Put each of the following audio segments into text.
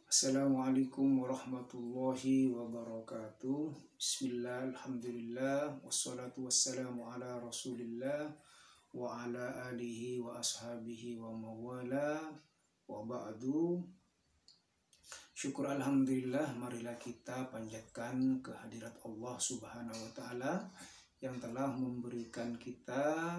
Assalamualaikum warahmatullahi wabarakatuh. Bismillah, alhamdulillah, wassalatu wassalamu ala rasulillah wa ala alihi wa ashabihi wa mawala wa ba'du. Syukur alhamdulillah, marilah kita panjatkan kehadirat Allah subhanahu wa ta'ala yang telah memberikan kita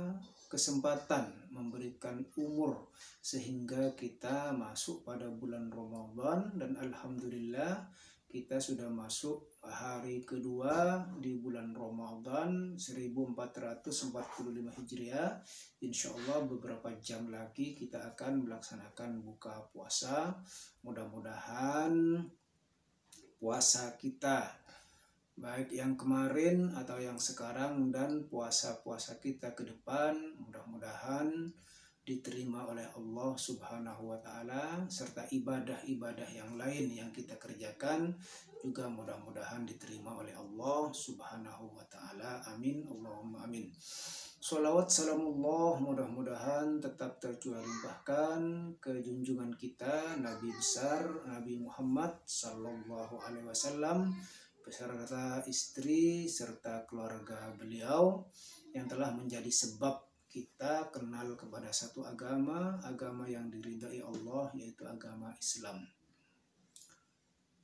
kesempatan, memberikan umur sehingga kita masuk pada bulan Ramadan, dan alhamdulillah kita sudah masuk hari kedua di bulan Ramadan 1445 Hijriah. Insya Allah beberapa jam lagi kita akan melaksanakan buka puasa. Mudah-mudahan puasa kita, baik yang kemarin atau yang sekarang dan puasa-puasa kita ke depan, mudah-mudahan diterima oleh Allah subhanahu wa ta'ala, serta ibadah-ibadah yang lain yang kita kerjakan juga mudah-mudahan diterima oleh Allah subhanahu wa ta'ala. Amin, Allahumma amin. Sholawat salamullah mudah-mudahan tetap tercurah limpahkan ke junjungan kita Nabi besar Nabi Muhammad sallallahu alaihi wasallam beserta istri serta keluarga beliau yang telah menjadi sebab kita kenal kepada satu agama yang diridai Allah, yaitu agama Islam.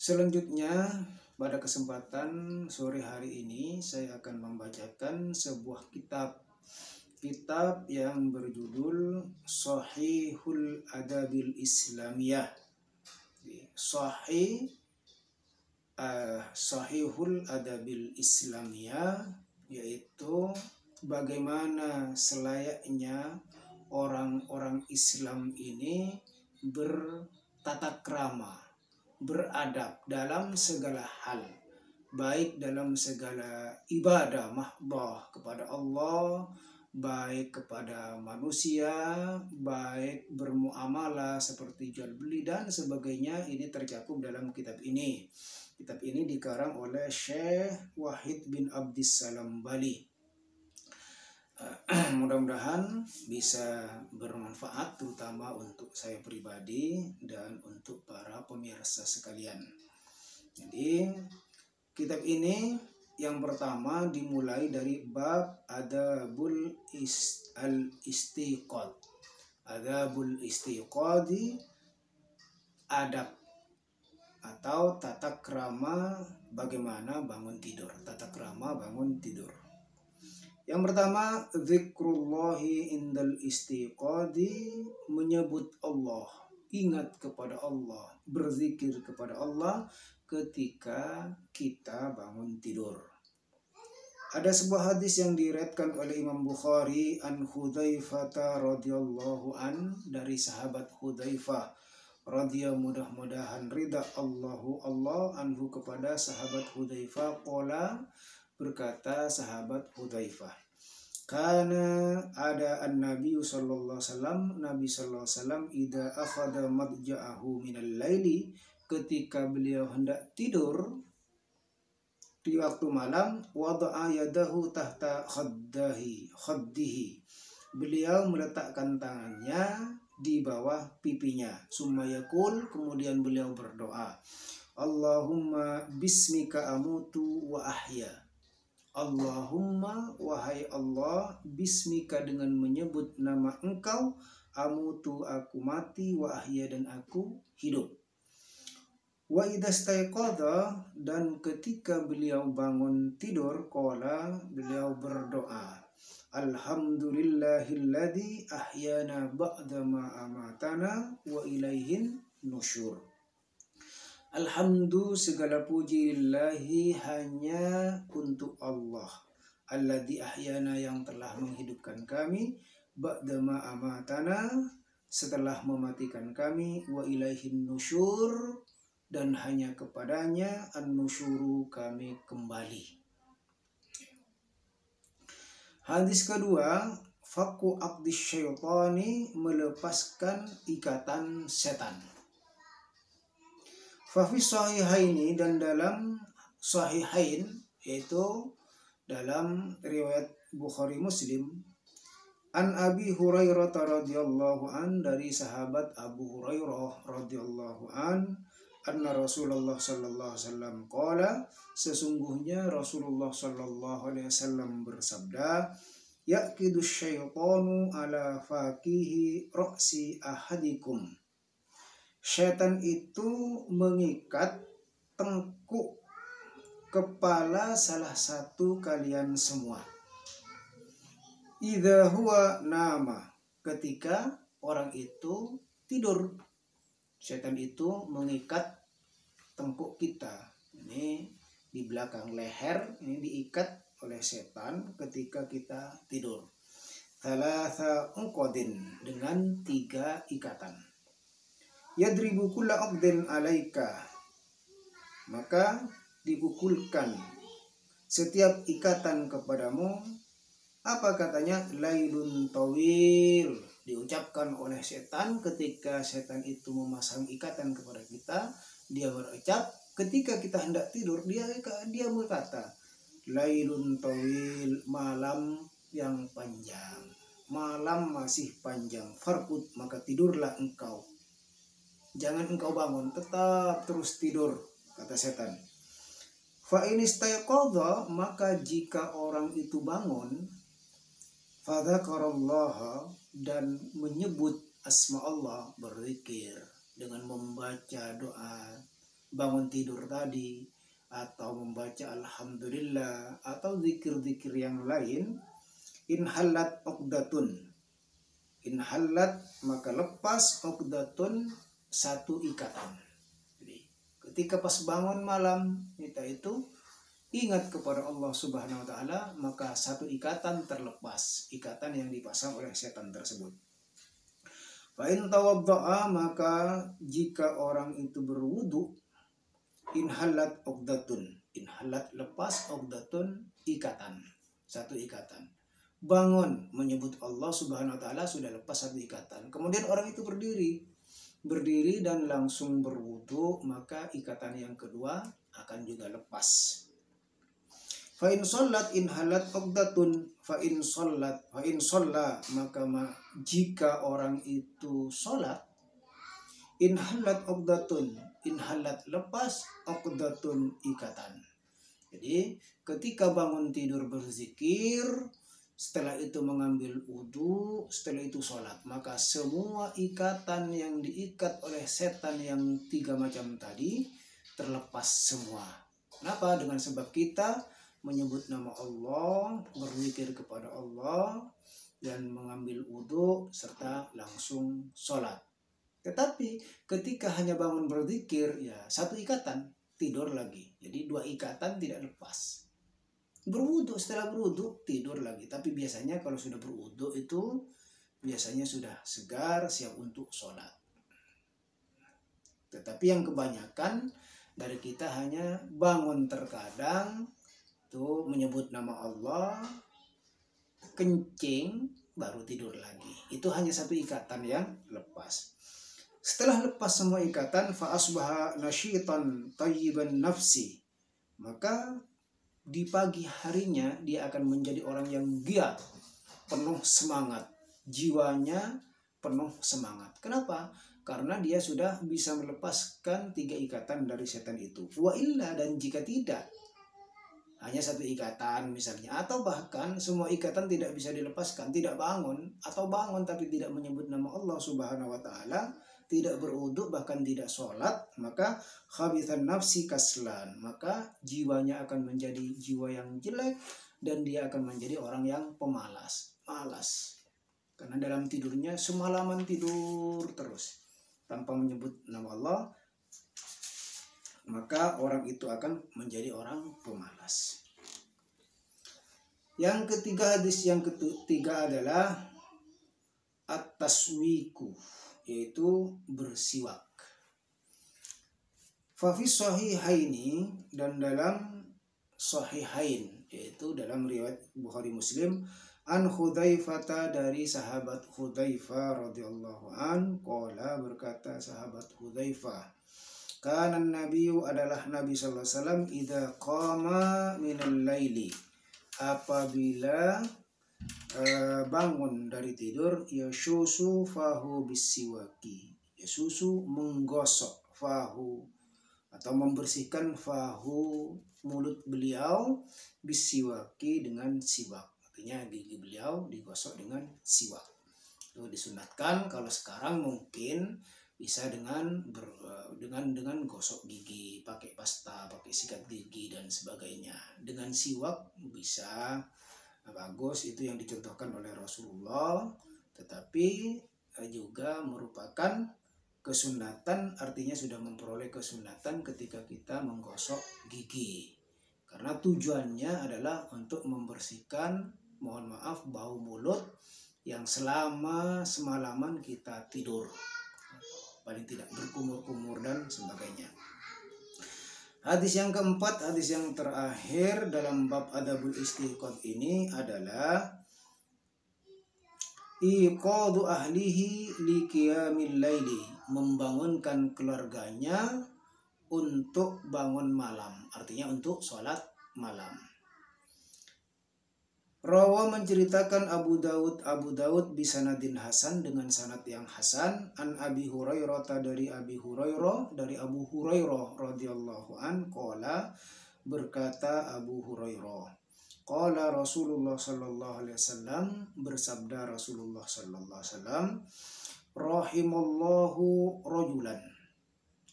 Selanjutnya, pada kesempatan sore hari ini saya akan membacakan sebuah kitab yang berjudul Shahihul Adabil Islamiyah. Shahihul Adabil Islamiyah, yaitu bagaimana selayaknya orang-orang Islam ini bertata krama, beradab dalam segala hal, baik dalam segala ibadah mahdoh kepada Allah, baik kepada manusia, baik bermuamalah seperti jual beli dan sebagainya. Ini tercakup dalam kitab ini. Kitab ini dikarang oleh Syekh Wahid bin Abdissalam Bali. Mudah-mudahan bisa bermanfaat terutama untuk saya pribadi dan untuk para pemirsa sekalian. Jadi kitab ini yang pertama dimulai dari bab Adabul Istiqad. Adabul Istiqadi, adab atau tata krama bagaimana bangun tidur, tata krama bangun tidur. Yang pertama, zikrullahi indal istiqadi, menyebut Allah, ingat kepada Allah, berzikir kepada Allah ketika kita bangun tidur. Ada sebuah hadis yang diriwayatkan oleh Imam Bukhari an Hudzaifah radhiyallahu an, dari sahabat Hudzaifah mudah-mudahan ridha Allah anhu kepada sahabat Hudzaifah. Qala, berkata sahabat Hudzaifah, karena ada an-nabi sallallahu alaihi wasallam, Nabi sallallahu alaihi wasallam idza akhadha madja'ahu minal laili, ketika beliau hendak tidur di waktu malam, wada'a yadahu tahta khaddihi, beliau meletakkan tangannya di bawah pipinya. Summa yaqul, kemudian beliau berdoa, Allahumma bismika amutu wa ahya. Allahumma, wahai Allah, bismika, dengan menyebut nama engkau, amutu, aku mati, wa ahya, dan aku hidup. Wa idastaiqadha, dan ketika beliau bangun tidur, qala, beliau berdoa, alhamdulillahilladzi ahyana ba'dama amatana wa ilaihin nusyur. Alhamdulillah, segala puji lillahi, hanya untuk Allah, alladzi ahyana, yang telah menghidupkan kami, ba'dama amatana, setelah mematikan kami, wa ilaihin nusyur, dan hanya kepadanya an-nusyuru, kami kembali. Hadis kedua, fakku aqdis syaitani, melepaskan ikatan setan. Fafis sahihaini, dan dalam sahihain, yaitu dalam riwayat Bukhari Muslim, an Abi Hurairah radhiyallahu an, dari sahabat Abu Hurairah radhiyallahu an, anna Rasulullah sallallahu alaihi wasallam qala, sesungguhnya Rasulullah sallallahu alaihi wasallam bersabda, yaqidu syaitanu ala fakihi ra'si ahadikum. Syaitan itu mengikat tengkuk kepala salah satu kalian semua. Idza huwa nama, ketika orang itu tidur. Setan itu mengikat tengkuk kita. Ini di belakang leher, ini diikat oleh setan ketika kita tidur. Thalatha uqadin, dengan 3 ikatan. Yadribu kulla uqdin alaika, maka dipukulkan setiap ikatan kepadamu. Apa katanya? Lailun tawil, diucapkan oleh setan ketika setan itu memasang ikatan kepada kita. Dia berucap ketika kita hendak tidur, dia berkata, lailun tawil, malam yang panjang, malam masih panjang, farqud, maka tidurlah engkau, jangan engkau bangun, tetap terus tidur, kata setan. Fa in istayqadha, maka jika orang itu bangun, fadzakarallaha, dan menyebut asma Allah, berzikir dengan membaca doa bangun tidur tadi, atau membaca alhamdulillah, atau zikir-zikir yang lain, inhalat uqdatun, inhalat, maka lepas, uqdatun, 1 ikatan. Jadi ketika pas bangun malam kita itu ingat kepada Allah Subhanahu wa taala, maka 1 ikatan terlepas, ikatan yang dipasang oleh setan tersebut. Fa in tawadda'a, maka jika orang itu berwudu, inhalat uqdatun, inhalat, lepas, uqdatun, ikatan, 1 ikatan. Bangun menyebut Allah Subhanahu wa taala, sudah lepas 1 ikatan. Kemudian orang itu berdiri dan langsung berwudu, maka ikatan yang kedua akan juga lepas. Fa in shollat inhalat uqdatun, fa in shalla, maka jika orang itu sholat, inhalat uqdatun, inhalat, lepas, uqdatun, ikatan. Jadi ketika bangun tidur berzikir, setelah itu mengambil wudu, setelah itu sholat, maka semua ikatan yang diikat oleh setan yang 3 macam tadi terlepas semua. Kenapa? Dengan sebab kita menyebut nama Allah, berzikir kepada Allah, dan mengambil wudu serta langsung sholat. Tetapi ketika hanya bangun berzikir, ya 1 ikatan, tidur lagi. Jadi 2 ikatan tidak lepas. Berwudu, setelah berwudu tidur lagi. Tapi biasanya kalau sudah berwudu itu biasanya sudah segar, siap untuk sholat. Tetapi yang kebanyakan dari kita hanya bangun terkadang tuh menyebut nama Allah, kencing, baru tidur lagi. Itu hanya 1 ikatan yang lepas. Setelah lepas semua ikatan, fa asbaha nasyitan tayyiban nafsi, maka di pagi harinya dia akan menjadi orang yang giat, penuh semangat, jiwanya penuh semangat. Kenapa? Karena dia sudah bisa melepaskan 3 ikatan dari setan itu. Wa illa, dan jika tidak, hanya 1 ikatan misalnya, atau bahkan semua ikatan tidak bisa dilepaskan, tidak bangun, atau bangun tapi tidak menyebut nama Allah Subhanahu wa taala, tidak berwudu, bahkan tidak sholat, maka khabithan nafsi kaslan, maka jiwanya akan menjadi jiwa yang jelek, dan dia akan menjadi orang yang pemalas, malas. Karena dalam tidurnya semalaman tidur terus tanpa menyebut nama Allah, maka orang itu akan menjadi orang pemalas. Yang ketiga, hadis yang ketiga adalah at-taswiku, yaitu bersiwak. Fafis sahihaini, dan dalam sahihain, yaitu dalam riwayat Bukhari Muslim, an Hudzaifah, dari sahabat Hudzaifah radhiyallahu an, qala, berkata sahabat Hudzaifah, kana nabiyyu, adalah Nabi sallallahu alaihi wasallam, idza qama minal laili, apabila bangun dari tidur, yasusu fahu bisiwaki, yasusu, menggosok, fahu, atau membersihkan fahu, mulut beliau, bisiwaki, dengan siwak. Artinya gigi beliau digosok dengan siwak. Itu disunatkan. Kalau sekarang mungkin bisa dengan gosok gigi, pakai pasta, pakai sikat gigi dan sebagainya. Dengan siwak bisa bagus, itu yang dicontohkan oleh Rasulullah. Tetapi juga merupakan kesunatan, artinya sudah memperoleh kesunatan ketika kita menggosok gigi. Karena tujuannya adalah untuk membersihkan, mohon maaf, bau mulut yang selama semalaman kita tidur. Paling tidak berkumur-kumur dan sebagainya. Hadis yang keempat, hadis yang terakhir dalam bab adabul istiqad ini adalah iqadu ahlihi li qiyamil laili, membangunkan keluarganya untuk bangun malam, artinya untuk sholat malam. Rawa menceritakan Abu Daud bisanadin hasan, dengan sanad yang hasan, an Abi Hurairah, dari Abu Hurairah radhiyallahu an, qala, berkata Abu Hurairah, qala Rasulullah sallallahu alaihi wasallam, bersabda Rasulullah sallallahu alaihi wasallam, rahimallahu rajulan,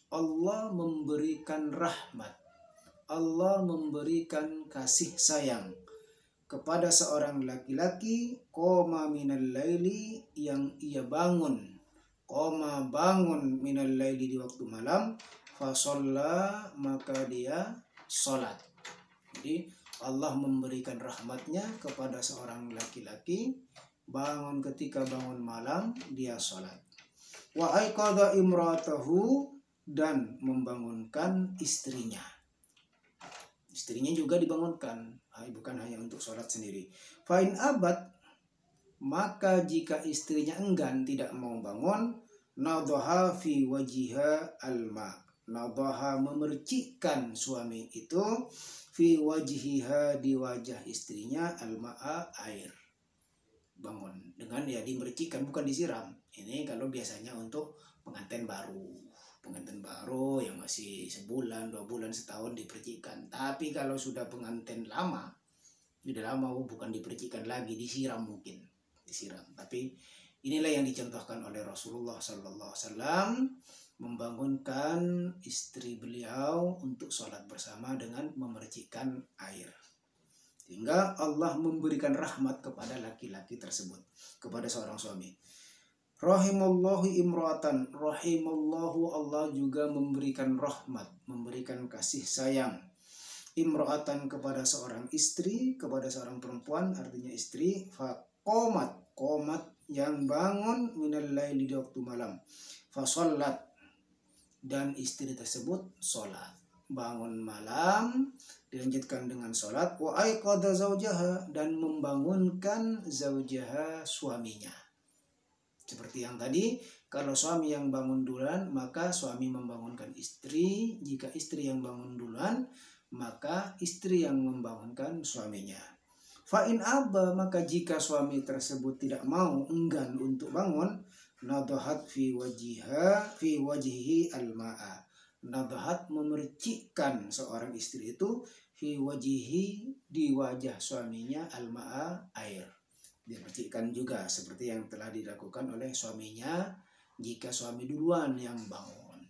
Allah memberikan rahmat, Allah memberikan kasih sayang kepada seorang laki-laki, qoma minal laili, yang ia bangun, bangun minal laili, di waktu malam, fasalla, maka dia sholat. Jadi Allah memberikan rahmatnya kepada seorang laki-laki, ketika bangun malam dia sholat. Wa aiqadha imratahu, dan membangunkan istrinya. Istrinya juga dibangunkan, bukan hanya untuk sholat sendiri. Fa'in abad, maka jika istrinya enggan, tidak mau bangun, nadhaha fi wajiha alma, nadhaha, memercikkan suami itu, fi wajihiha, di wajah istrinya, alma'a, air. Bangun dengan dimercikkan, bukan disiram. Ini kalau biasanya untuk pengantin baru yang masih sebulan, 2 bulan, setahun dipercikkan. Tapi kalau sudah pengantin lama, bukan dipercikkan lagi, disiram mungkin. Tapi inilah yang dicontohkan oleh Rasulullah sallallahu alaihi wasallam, membangunkan istri beliau untuk sholat bersama dengan memercikkan air. Sehingga Allah memberikan rahmat kepada laki-laki tersebut, kepada seorang suami. Rahimallahu imra'atan, rahimallahu, Allah juga memberikan rahmat, memberikan kasih sayang, imra'atan, kepada seorang istri, kepada seorang perempuan, artinya istri, faqomat, yang bangun, minal laili, di waktu malam, fasollat, dan istri tersebut sholat. Bangun malam dilanjutkan dengan sholat. Wa aiqadha zaujaha, dan membangunkan zaujaha, suaminya. Seperti yang tadi, kalau suami yang bangun duluan, maka suami membangunkan istri. Jika istri yang bangun duluan, maka istri yang membangunkan suaminya. Fa'in abba, maka jika suami tersebut tidak mau, enggan untuk bangun, nadhahat fi wajihi alma'a. Nadhahat, memercikkan seorang istri itu, fi wajihi, di wajah suaminya, alma'a, air. Dipercikkan juga seperti yang telah dilakukan oleh suaminya jika suami duluan yang bangun.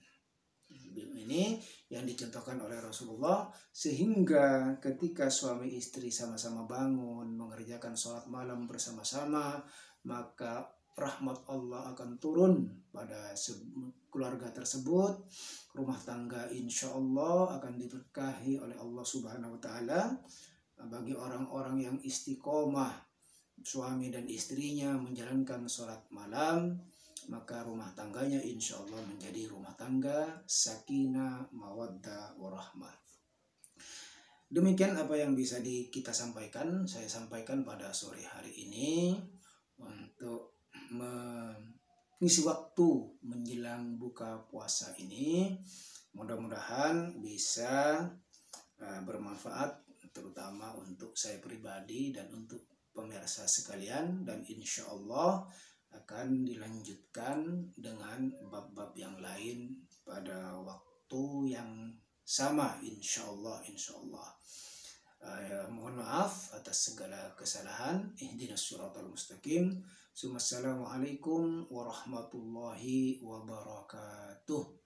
Ini yang dicontohkan oleh Rasulullah, sehingga ketika suami istri sama-sama bangun mengerjakan sholat malam bersama-sama, maka rahmat Allah akan turun pada keluarga tersebut. Rumah tangga insya Allah akan diberkahi oleh Allah Subhanahu wa Ta'ala. Bagi orang-orang yang istiqomah, suami dan istrinya menjalankan sholat malam, maka rumah tangganya insya Allah menjadi rumah tangga sakinah, mawaddah, warahmah. Demikian apa yang bisa kita sampaikan. Saya sampaikan pada sore hari ini untuk mengisi waktu menjelang buka puasa ini. Mudah-mudahan bisa bermanfaat, terutama untuk saya pribadi dan untuk pemirsa sekalian, dan insya Allah akan dilanjutkan dengan bab-bab yang lain pada waktu yang sama, insyaallah, insyaallah. Mohon maaf atas segala kesalahan. Ihdinas siratal mustaqim. Assalamualaikum warahmatullahi wabarakatuh.